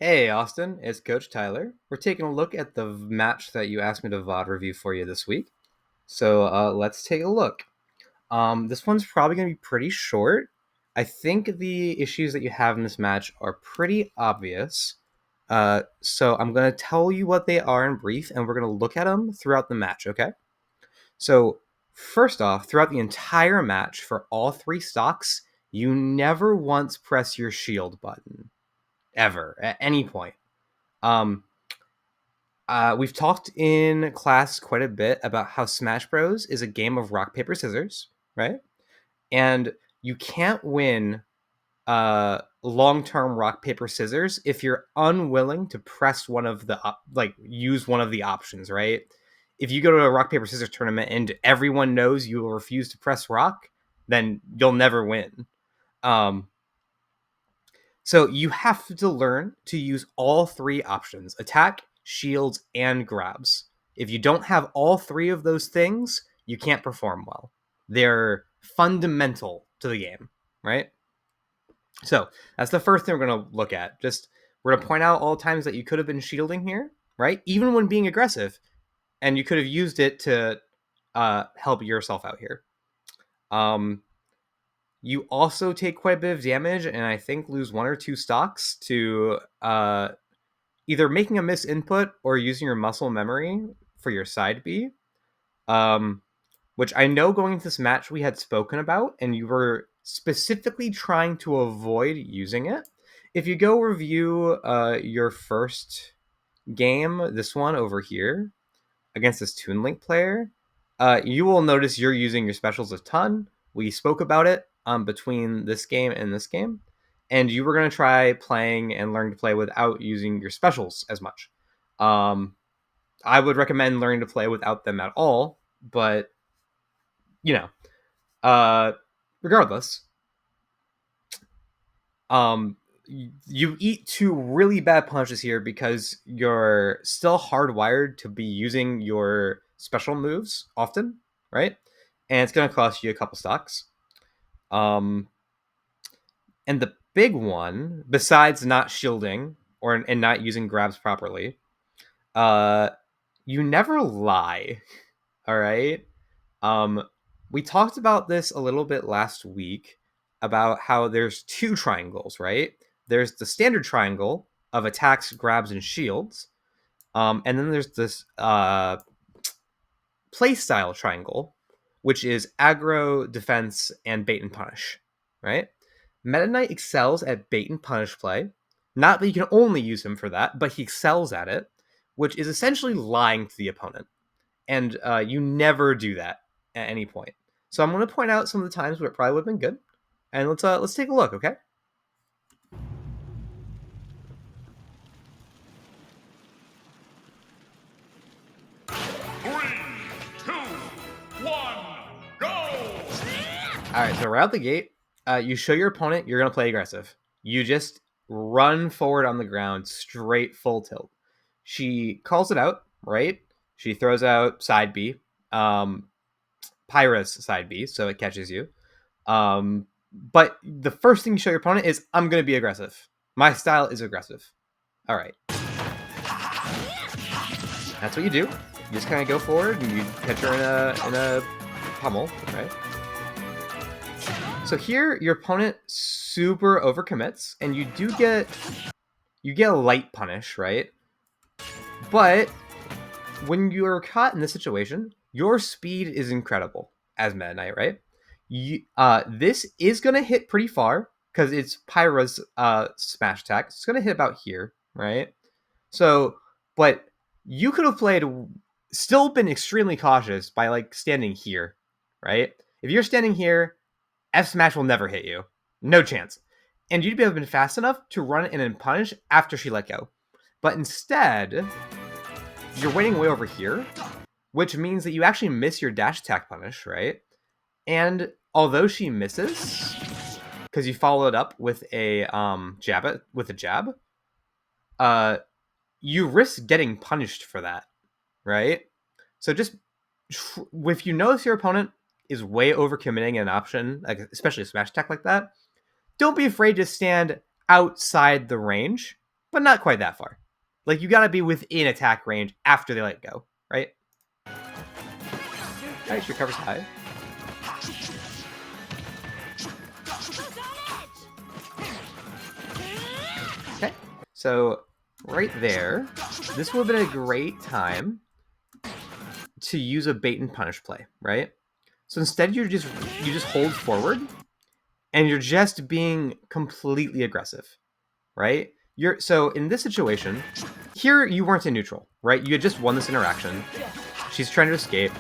Hey, Austin, it's Coach Tyler. We're taking a look at the match that you asked me to VOD review for you this week. So let's take a look. This one's probably going to be pretty short. I think the issues that you have in this match are pretty obvious. So I'm going to tell you what they are in brief, and we're going to look at them throughout the match, okay? So, first off, throughout the entire match, for all three stocks, you never once press your shield button, ever, at any point. Um, we've talked in class quite a bit about how Smash Bros. Is a game of rock, paper, scissors, right? And you can't win long-term rock, paper, scissors if you're unwilling to press one of the, use one of the options, right? If you go to a rock, paper, scissors tournament and everyone knows you will refuse to press rock, then you'll never win. Um, so you have to learn to use all three options: attack, shields, and grabs. If you don't have all three of those things, you can't perform well. They're fundamental to the game, right? So that's the first thing we're going to look at. Just we're going to point out all the times that you could have been shielding here, right? Even when being aggressive, and you could have used it to help yourself out here. You also take quite a bit of damage, and I think lose one or two stocks to either making a miss input or using your muscle memory for your side B. Which I know going into this match we had spoken about, and you were specifically trying to avoid using it. If you go review your first game, this one over here, against this Toon Link player, you will notice you're using your specials a ton. We spoke about it between this game and this game, and you were going to try playing and learn to play without using your specials as much. I would recommend learning to play without them at all, but you know, regardless, you eat two really bad punches here because you're still hardwired to be using your special moves often, right? And it's going to cost you a couple stocks. And the big one, besides not shielding and not using grabs properly, you never lie. All right. We talked about this a little bit last week about how there's two triangles, right? There's the standard triangle of attacks, grabs, and shields. And then there's this playstyle triangle, which is aggro, defense, and bait and punish, right? Meta Knight excels at bait and punish play. Not that you can only use him for that, but he excels at it, which is essentially lying to the opponent. And you never do that at any point. So I'm going to point out some of the times where it probably would have been good, and let's take a look, okay? Three, two, one, go! All right, so right out the gate, you show your opponent you're going to play aggressive. You just run forward on the ground, straight full tilt. She calls it out, right? She throws out side B, Pyra's side B, so it catches you. But the first thing you show your opponent is, I'm going to be aggressive. My style is aggressive. All right. That's what you do. You just kind of go forward and you catch her in a pummel, right? So here, your opponent super overcommits, and you get a light punish, right? But when you're caught in this situation, your speed is incredible as Meta Knight, right? This is gonna hit pretty far because it's Pyra's smash attack. It's gonna hit about here, right? So, but you could have still been extremely cautious by like standing here, right? If you're standing here, F smash will never hit you, no chance. And you'd have been fast enough to run in and punish after she let go. But instead, you're waiting way over here, which means that you actually miss your dash attack punish, right? And although she misses, because you follow it up with a jab, you risk getting punished for that, right? So just if you notice your opponent is way overcommitting an option, like especially a smash attack like that, don't be afraid to stand outside the range but not quite that far. Like, you gotta be within attack range after they let go, right? Alright, she recovers high. Okay, so right there, this would have been a great time to use a bait and punish play, right? So instead, you just hold forward, and you're just being completely aggressive, right? So in this situation, here you weren't in neutral, right? You had just won this interaction. She's trying to escape.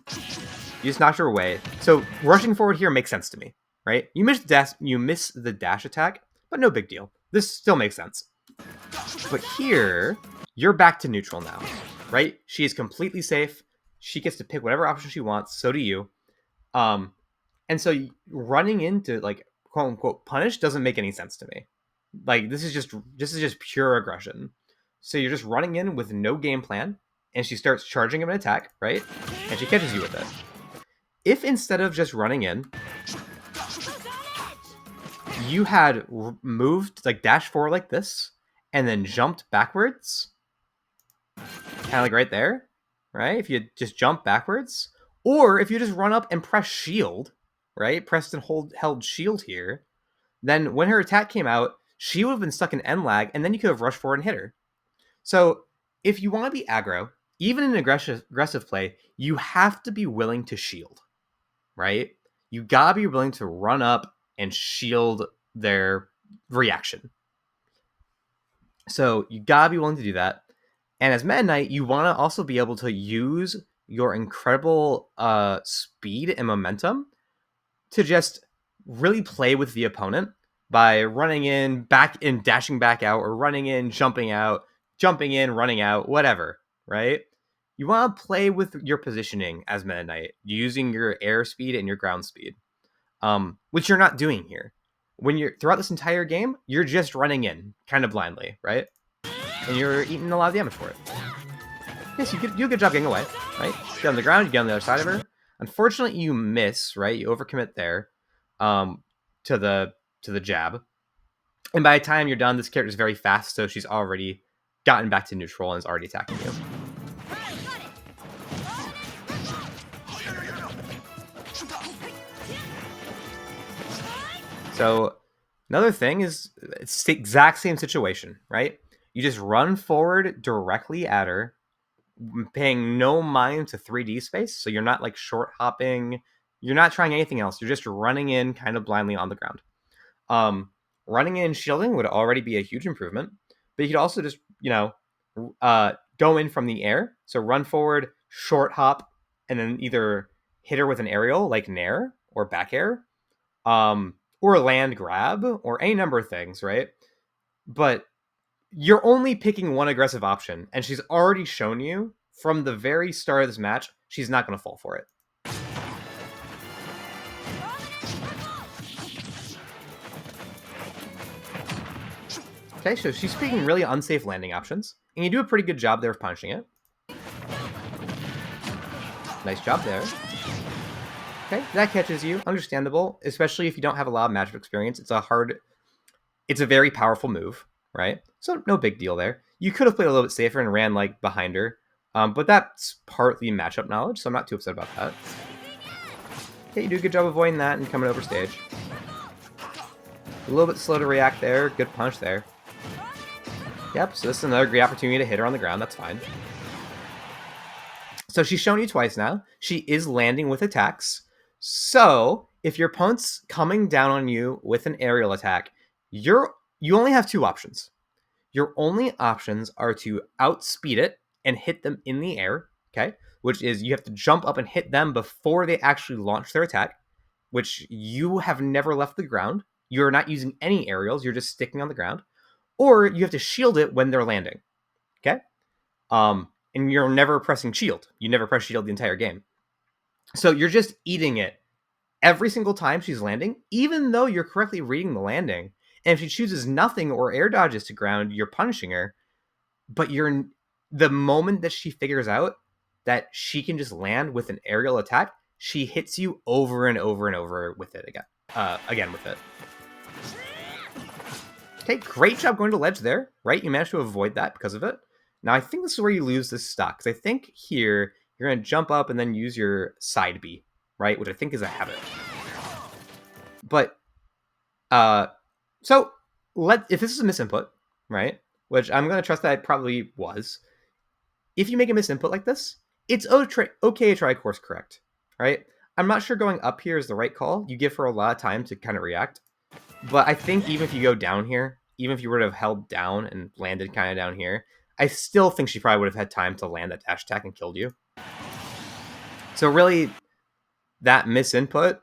You just knocked her away. So rushing forward here makes sense to me, right? You miss the dash attack, but no big deal. This still makes sense. But here, you're back to neutral now, right? She is completely safe. She gets to pick whatever option she wants. So do you. And so running into, like, quote unquote punish doesn't make any sense to me. Like, this is just pure aggression. So you're just running in with no game plan, and she starts charging him an attack, right? And she catches you with it. If instead of just running in, you had moved, like, dash forward like this, and then jumped backwards, kind of like right there, right? If you just jump backwards, or if you just run up and press shield, right? Pressed and held shield here, then when her attack came out, she would have been stuck in end lag, and then you could have rushed forward and hit her. So if you want to be aggro, even in aggressive play, you have to be willing to shield, right? You gotta be willing to run up and shield their reaction. So you gotta be willing to do that. And as Meta Knight, you want to also be able to use your incredible speed and momentum to just really play with the opponent by running in, back in, dashing back out, or running in, jumping out, jumping in, running out, whatever, right? You want to play with your positioning as Meta Knight, using your air speed and your ground speed, which you're not doing here. When you're throughout this entire game, you're just running in kind of blindly, right? And you're eating a lot of damage for it. Yes, you do a good job getting away, right? You get on the ground, you get on the other side of her. Unfortunately, you miss, right? You overcommit there, to the jab. And by the time you're done, this character is very fast, so she's already gotten back to neutral and is already attacking you. So another thing is, it's the exact same situation, right? You just run forward directly at her, paying no mind to 3D space, so you're not, like, short hopping. You're not trying anything else. You're just running in kind of blindly on the ground. Running in shielding would already be a huge improvement, but you could also just, go in from the air. So run forward, short hop, and then either hit her with an aerial like Nair or back air, or land grab, or any number of things, right? But you're only picking one aggressive option, and she's already shown you from the very start of this match she's not going to fall for it. Okay, so she's picking really unsafe landing options, and you do a pretty good job there of punishing it. Nice job there. Okay, that catches you. Understandable, especially if you don't have a lot of matchup experience. It's a very powerful move, right? So no big deal there. You could have played a little bit safer and ran, like, behind her, but that's partly matchup knowledge, so I'm not too upset about that. Okay, you do a good job avoiding that and coming over stage. A little bit slow to react there. Good punch there. Yep, so this is another great opportunity to hit her on the ground. That's fine. So she's shown you twice now. She is landing with attacks. So if your opponent's coming down on you with an aerial attack, you only have two options. Your only options are to outspeed it and hit them in the air, okay? Which is, you have to jump up and hit them before they actually launch their attack, which you have never left the ground. You're not using any aerials. You're just sticking on the ground. Or you have to shield it when they're landing, okay? And you're never pressing shield. You never press shield the entire game. So you're just eating it every single time she's landing, even though you're correctly reading the landing. And if she chooses nothing or air dodges to ground, you're punishing her. But the moment that she figures out that she can just land with an aerial attack, she hits you over and over and over with it again with it. Okay, great job going to ledge there, right? You managed to avoid that because of it. Now, I think this is where you lose this stock, because I think here you're going to jump up and then use your side B, right? Which I think is a habit. But, so, if this is a misinput, right? Which I'm going to trust that it probably was. If you make a misinput like this, it's okay to try course correct, right? I'm not sure going up here is the right call. You give her a lot of time to kind of react. But I think even if you go down here, even if you would have held down and landed kind of down here, I still think she probably would have had time to land that dash attack and killed you. So really, that misinput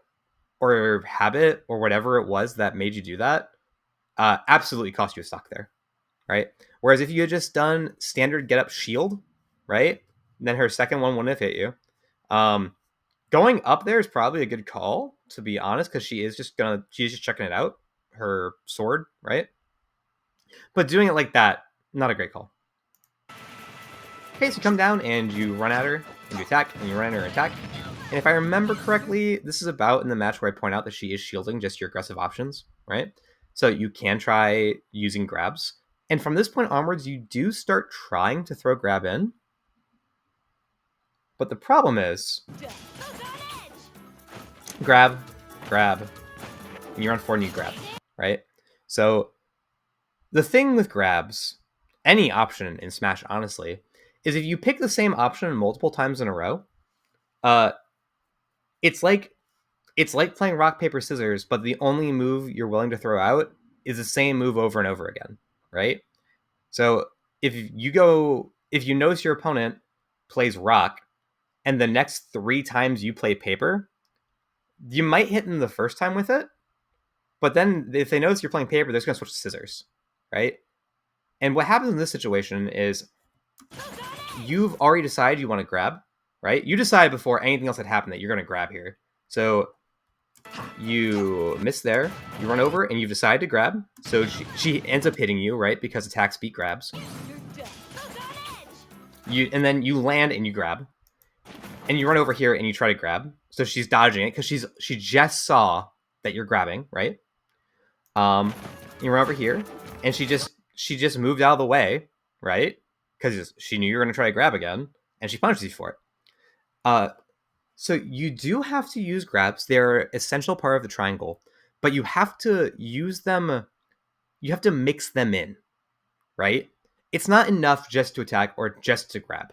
or habit or whatever it was that made you do that absolutely cost you a stock there, right? Whereas if you had just done standard get up shield, right, then her second one wouldn't have hit you. Going up there is probably a good call, to be honest, because she's just checking it out, her sword, right? But doing it like that, not a great call. Okay, so you come down and you run at her and you attack, and you run at her and attack. And if I remember correctly, this is about in the match where I point out that she is shielding just your aggressive options, right? So you can try using grabs. And from this point onwards, you do start trying to throw grab in. But the problem is grab, and you're on 4 and you grab, right? So the thing with grabs, any option in Smash, honestly, is if you pick the same option multiple times in a row, it's like playing rock, paper, scissors, but the only move you're willing to throw out is the same move over and over again, right? So if you notice your opponent plays rock, and the next 3 times you play paper, you might hit them the first time with it, but then if they notice you're playing paper, they're just going to switch to scissors, right? And what happens in this situation is you've already decided you want to grab, right? You decided before anything else had happened that you're going to grab here. So you miss there, you run over, and you've decided to grab. So she ends up hitting you, right? Because attacks beat grabs. And then you land and you grab. And you run over here and you try to grab. So she's dodging it because she just saw that you're grabbing, right? You run over here, and she just moved out of the way, right? Because she knew you were going to try to grab again, and she punches you for it. So you do have to use grabs. They're an essential part of the triangle, but you have to use them. You have to mix them in, right? It's not enough just to attack or just to grab,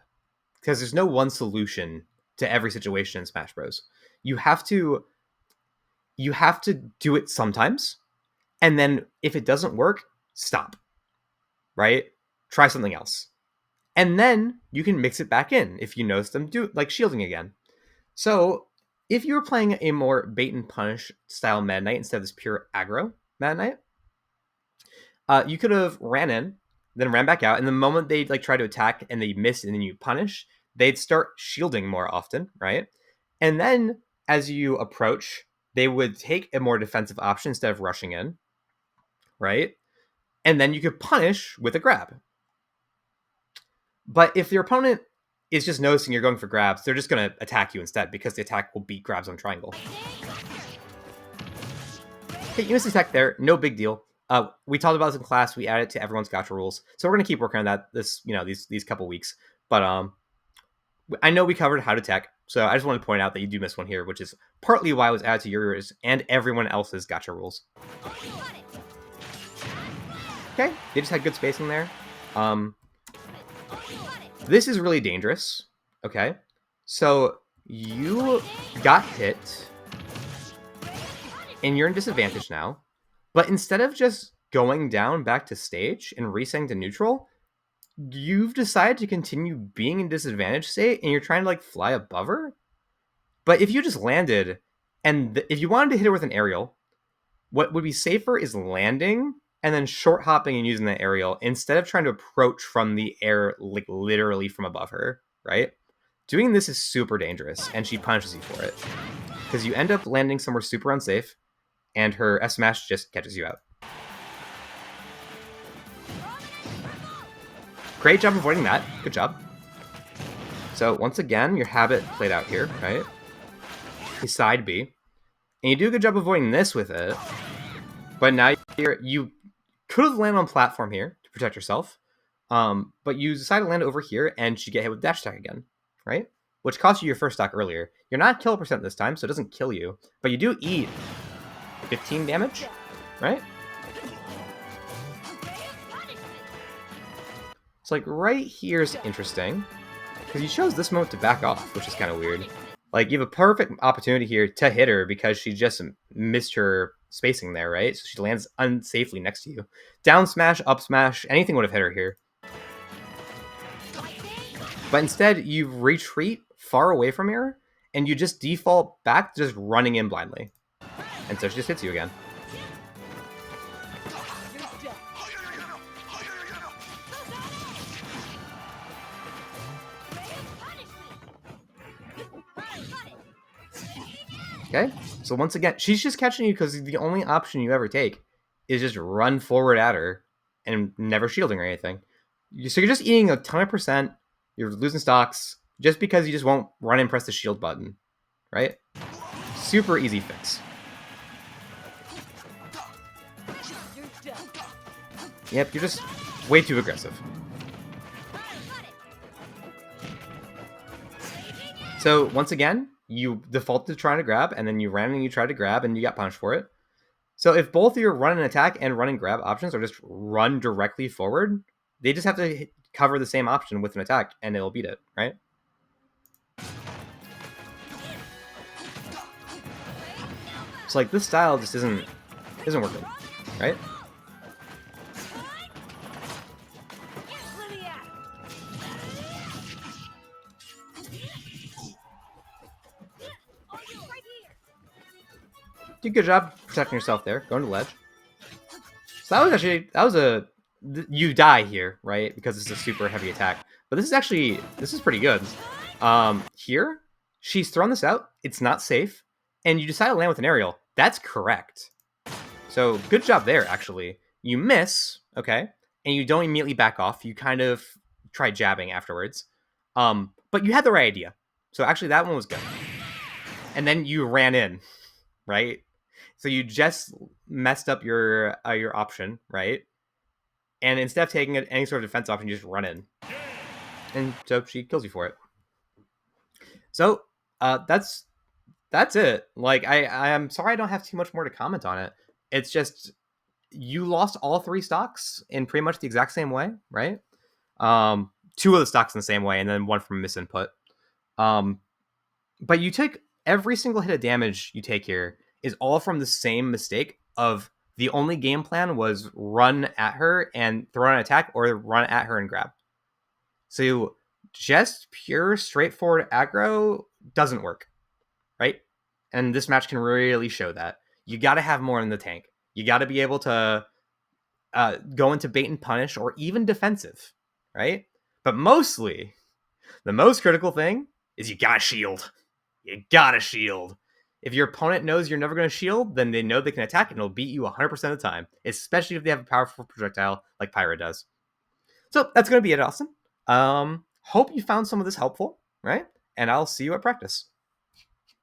because there's no one solution to every situation in Smash Bros. You have to do it sometimes, and then if it doesn't work, stop, right? Try something else. And then you can mix it back in if you notice them do like shielding again. So if you were playing a more bait and punish style Meta Knight instead of this pure aggro Meta Knight, you could have ran in, then ran back out, and the moment they like try to attack and they miss and then you punish, they'd start shielding more often, right? And then as you approach, they would take a more defensive option instead of rushing in, right? And then you could punish with a grab. But if your opponent is just noticing you're going for grabs, they're just going to attack you instead because the attack will beat grabs on triangle. Okay, you missed attack there. No big deal. We talked about this in class. We added it to everyone's gacha rules. So we're going to keep working on that these couple weeks. But I know we covered how to tech. So I just wanted to point out that you do miss one here, which is partly why it was added to yours and everyone else's gacha rules. Okay, they just had good spacing there. This is really dangerous, okay? So you got hit, and you're in disadvantage now, but instead of just going down back to stage and resetting to neutral, you've decided to continue being in disadvantage state, and you're trying to like fly above her? But if you just landed, and if you wanted to hit her with an aerial, what would be safer is landing and then short hopping and using the aerial instead of trying to approach from the air, like literally from above her, right? Doing this is super dangerous, and she punishes you for it. Because you end up landing somewhere super unsafe, and her S smash just catches you out. Great job avoiding that. Good job. So once again, your habit played out here, right? A side B. And you do a good job avoiding this with it. But now you could have landed on platform here to protect yourself, but you decide to land over here, and she get hit with dash attack again, right? Which cost you your first stock earlier. You're not kill percent this time, so it doesn't kill you, but you do eat 15 damage, right? So like right here is interesting, because you chose this moment to back off, which is kind of weird. Like you have a perfect opportunity here to hit her because she just missed her spacing there, right? So she lands unsafely next to you. Down smash, up smash, anything would have hit her here. But instead, you retreat far away from her, and you just default back to just running in blindly. And so she just hits you again. Okay, so once again, she's just catching you because the only option you ever take is just run forward at her and never shielding or anything. So you're just eating a ton of percent, you're losing stocks, just because you just won't run and press the shield button, right? Super easy fix. Yep, you're just way too aggressive. So once again, you defaulted to trying to grab, and then you ran and you tried to grab, and you got punished for it. So if both your run and attack and run and grab options are just run directly forward, they just have to cover the same option with an attack, and it'll beat it, right? So like this style just isn't working, right? Do a good job protecting yourself there, going to ledge. So that was a you die here, right? Because it's a super heavy attack. But this is pretty good. Here, she's thrown this out. It's not safe, and you decide to land with an aerial. That's correct. So good job there, actually. You miss, okay, and you don't immediately back off. You kind of try jabbing afterwards. But you had the right idea. So actually, that one was good. And then you ran in, right? So you just messed up your option, right? And instead of taking any sort of defense option, you just run in. And so she kills you for it. So that's it. Like I'm sorry I don't have too much more to comment on it. It's just you lost all 3 stocks in pretty much the exact same way, right? 2 of the stocks in the same way, and then 1 from misinput. But you take every single hit of damage you take here is all from the same mistake of the only game plan was run at her and throw an attack, or run at her and grab. So just pure straightforward aggro doesn't work, right? And this match can really show that. You got to have more in the tank. You got to be able to go into bait and punish, or even defensive, right? But mostly, the most critical thing is you got to shield. You got to shield. If your opponent knows you're never going to shield, then they know they can attack and it'll beat you 100% of the time, especially if they have a powerful projectile like Pyra does. So that's going to be it, Austin. Hope you found some of this helpful, right? And I'll see you at practice.